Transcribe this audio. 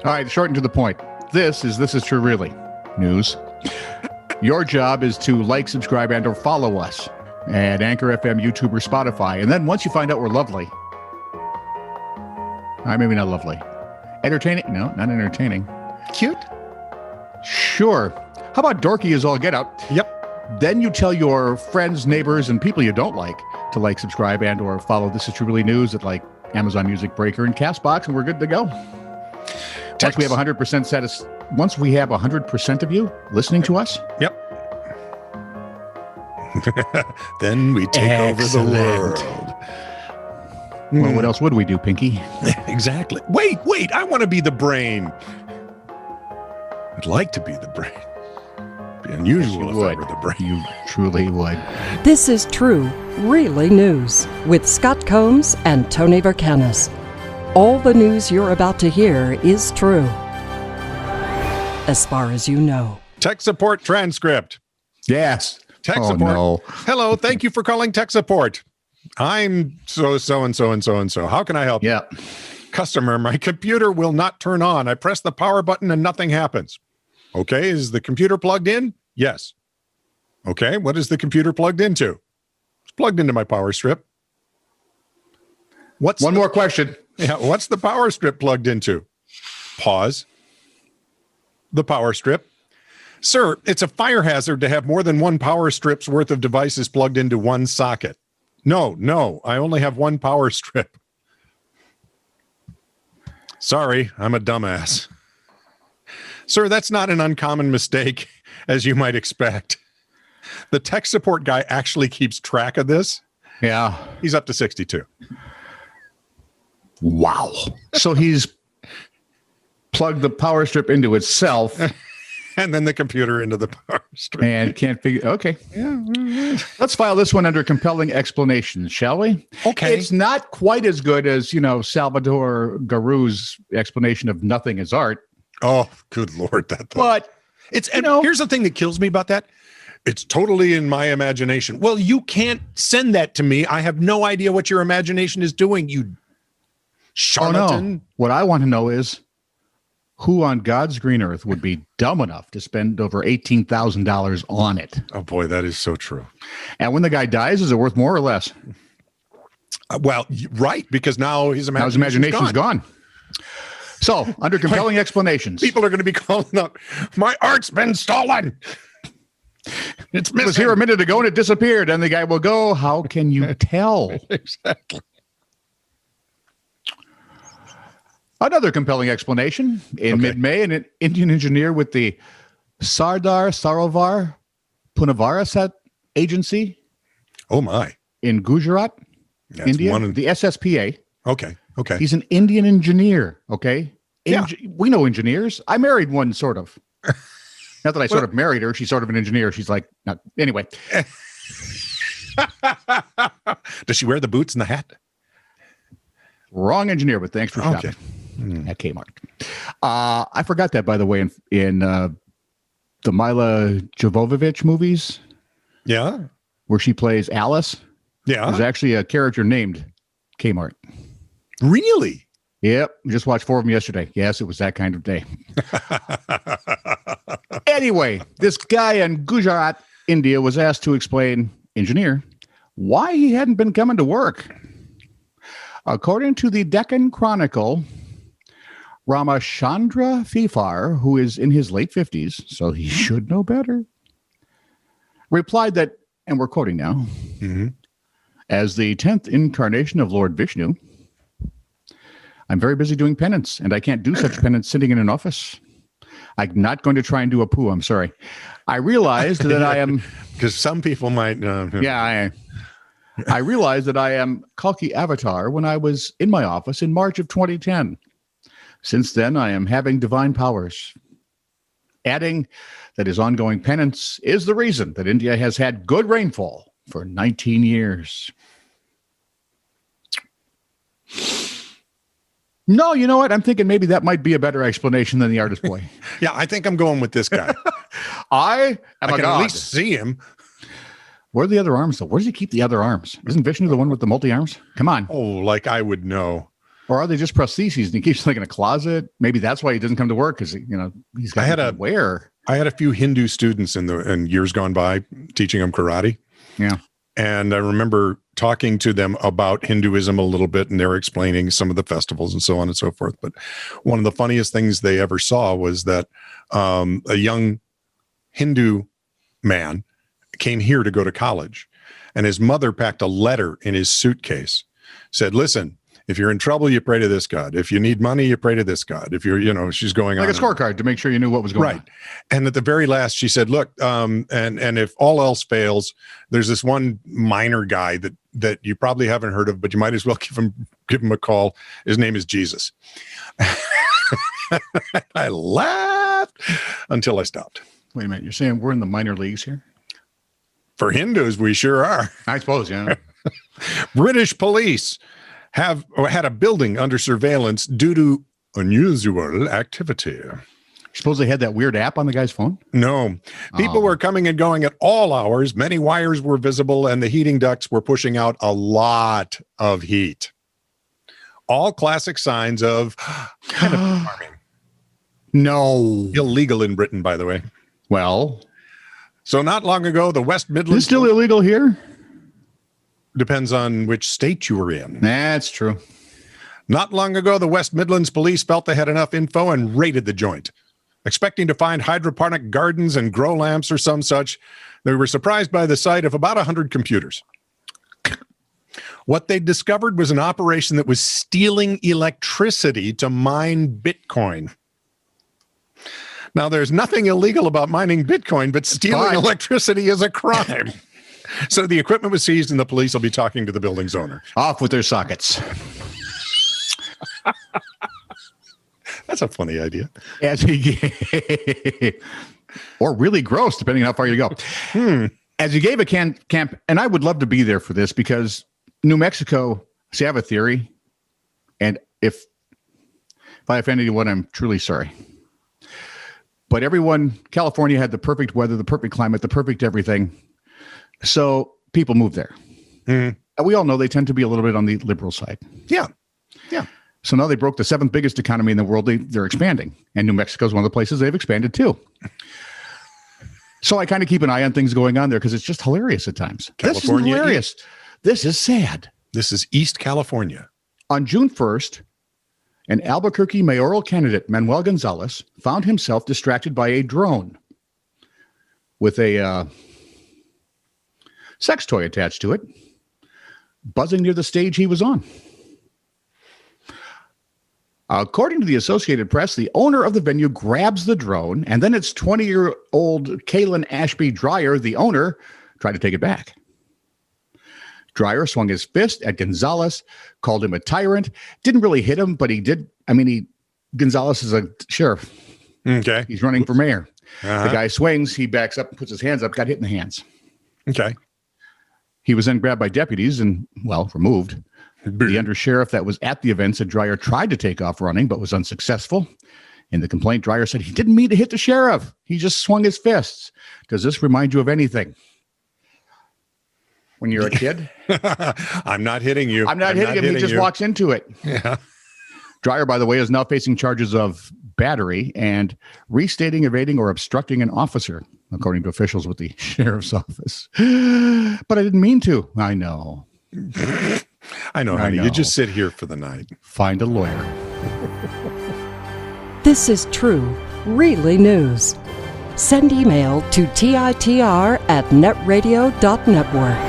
All right, short and to the point. This is True Really news. Your job is to like, subscribe, and or follow us at Anchor FM, YouTube, or Spotify. And then once you find out we're lovely, maybe not lovely, entertaining? No, not entertaining. Cute? Sure. How about dorky as all get out? Yep. Then you tell your friends, neighbors, and people you don't like to like, subscribe, and or follow This Is True Really News at like Amazon Music, Breaker, and CastBox, and we're good to go. Once we have 100% once we have 100% of you listening to us. Yep. Then we take over the world. Well, what else would we do, Pinky? Exactly. Wait, I want to be the brain. I'd like to be the brain. Be unusual if I were the brain. You truly would. This is True, Really News with Scott Combs and Tony Vercanis. All the news you're about to hear is true, as far as you know. Tech support transcript. Yes. Tech support. No. Hello, thank you for calling tech support. I'm so. How can I help you? Yeah. Customer, my computer will not turn on. I press the power button and nothing happens. Okay, is the computer plugged in? Yes. Okay, what is the computer plugged into? It's plugged into my power strip. One more question. Yeah, what's the power strip plugged into? Pause. The power strip. Sir, it's a fire hazard to have more than one power strip's worth of devices plugged into one socket. No, I only have one power strip. Sorry, I'm a dumbass. Sir, that's not an uncommon mistake, as you might expect. The tech support guy actually keeps track of this. Yeah. He's up to 62. Wow. So he's plugged the power strip into itself. And then the computer into the power strip. And can't figure. Okay. Yeah. Let's file this one under compelling explanations, shall we? Okay. It's not quite as good as, Salvador Garou's explanation of nothing is art. Oh, good Lord. But it's, here's the thing that kills me about that. It's totally in my imagination. Well, you can't send that to me. I have no idea what your imagination is doing, you charlatan. Oh, no. What I want to know is who on God's green earth would be dumb enough to spend over $18,000 on it? Oh, boy, that is so true. And when the guy dies, is it worth more or less? Well, right, because now his imagination's gone. So, under compelling explanations. People are going to be calling up, my art's been stolen. It's missing. It was here a minute ago and it disappeared. And the guy will go, how can you tell? Exactly. Another compelling explanation. In mid-May, an Indian engineer with the Sardar Sarovar Punavarat Agency. Oh, my. In Gujarat, India, the SSPA. Okay. He's an Indian engineer, okay? Yeah. We know engineers. I married one, sort of. Not that I sort of married her. She's sort of an engineer. She's like, not, anyway. Does she wear the boots and the hat? Wrong engineer, but thanks for shopping at Kmart. I forgot that, by the way, in the Mila Jovovich movies. Yeah. Where she plays Alice. Yeah. There's actually a character named Kmart. Really? Yep. We just watched 4 of them yesterday. Yes, it was that kind of day. Anyway, this guy in Gujarat, India, was asked to explain, engineer, why he hadn't been coming to work. According to the Deccan Chronicle, Ramachandra Fifar, who is in his late 50s, so he should know better, replied that, and we're quoting now, as the 10th incarnation of Lord Vishnu, I'm very busy doing penance, and I can't do such penance sitting in an office. I'm not going to try and do a poo. I'm sorry. I realized that I am... Because some people might... I realized that I am Kalki Avatar when I was in my office in March of 2010. Since then, I am having divine powers. Adding that his ongoing penance is the reason that India has had good rainfall for 19 years. No, you know what? I'm thinking maybe that might be a better explanation than the artist boy. Yeah, I think I'm going with this guy. I can at least see him. Where are the other arms, though? Where does he keep the other arms? Isn't Vishnu the one with the multi-arms? Come on. Oh, like I would know. Or are they just prostheses and he keeps like in a closet? Maybe that's why he doesn't come to work because he's got to wear. I had a few Hindu students in years gone by teaching them karate. Yeah. And I remember talking to them about Hinduism a little bit, and they were explaining some of the festivals and so on and so forth. But one of the funniest things they ever saw was that a young Hindu man came here to go to college, and his mother packed a letter in his suitcase, said, listen, if you're in trouble, you pray to this God. If you need money, you pray to this God. If you're, she's going like on. Like a scorecard to make sure you knew what was going on. And at the very last, she said, look, and if all else fails, there's this one minor guy that you probably haven't heard of, but you might as well give him a call. His name is Jesus. I laughed until I stopped. Wait a minute. You're saying we're in the minor leagues here? For Hindus, we sure are. I suppose, yeah. British police had a building under surveillance due to unusual activity. You suppose they had that weird app on the guy's phone? No. People were coming and going at all hours. Many wires were visible, and the heating ducts were pushing out a lot of heat. All classic signs of kind of farming. No. Illegal in Britain, by the way. Well. So not long ago, the West Midlands... Is it still illegal here? Depends on which state you were in. That's true. Not long ago, the West Midlands police felt they had enough info and raided the joint. Expecting to find hydroponic gardens and grow lamps or some such, they were surprised by the sight of about 100 computers. What they discovered was an operation that was stealing electricity to mine Bitcoin. Now, there's nothing illegal about mining Bitcoin, but stealing electricity is a crime. So the equipment was seized, and the police will be talking to the building's owner. Off with their sockets. That's a funny idea. Or really gross, depending on how far you go. As you gave a camp, and I would love to be there for this because New Mexico, see, I have a theory, and if I offended anyone, I'm truly sorry. But California had the perfect weather, the perfect climate, the perfect everything. So people move there. And we all know they tend to be a little bit on the liberal side. Yeah. So now they broke the 7th biggest economy in the world. They're expanding. And New Mexico is one of the places they've expanded too. So I kind of keep an eye on things going on there because it's just hilarious at times. California, this is hilarious. This is sad. This is East California. On June 1st, an Albuquerque mayoral candidate, Manuel Gonzalez, found himself distracted by a drone with a sex toy attached to it, buzzing near the stage he was on. According to the Associated Press, the owner of the venue grabs the drone, and then its 20-year-old Kaylin Ashby Dreyer, the owner, tried to take it back. Dreyer swung his fist at Gonzalez, called him a tyrant, didn't really hit him, but he did. Gonzalez is a sheriff. Okay. He's running for mayor. The guy swings, he backs up and puts his hands up, got hit in the hands. Okay. He was then grabbed by deputies and, removed. The undersheriff that was at the event said Dreyer tried to take off running, but was unsuccessful. In the complaint, Dreyer said he didn't mean to hit the sheriff. He just swung his fists. Does this remind you of anything? When you're a kid? I'm not hitting you. I'm not hitting him. He just walks into it. Yeah. Dreyer, by the way, is now facing charges of battery and restating, evading, or obstructing an officer, according to officials with the sheriff's office. But I didn't mean to. I know. I know, honey. You just sit here for the night. Find a lawyer. This is true, really news. Send email to TiTR@netradio.network.